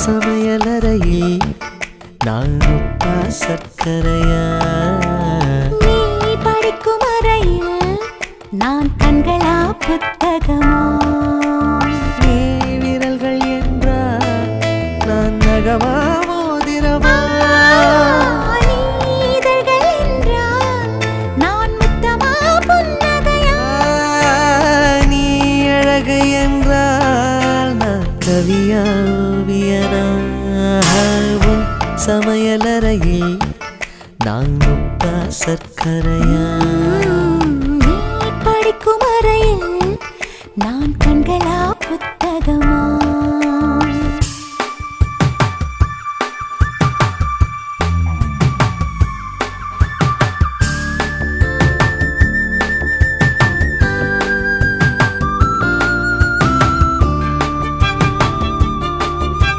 சமையலறையில் நான் உப்பா சர்க்கரையா? நீ படிக்கும் அறையில் நான் கண்களா புத்தகமா? நீ விரல்கள் என்றால் நான் நகமா மோதிரமா? நீ இதழ்கள் என்றால் நான் முத்தமா புன்னகையா? நீ அழகு என்றால் நான் கவியா ஓவியனா? உன் சமையலறையில் நான் உப்பா சர்க்கரையா? நீ படிக்கும் அறையில் நான் கண்களா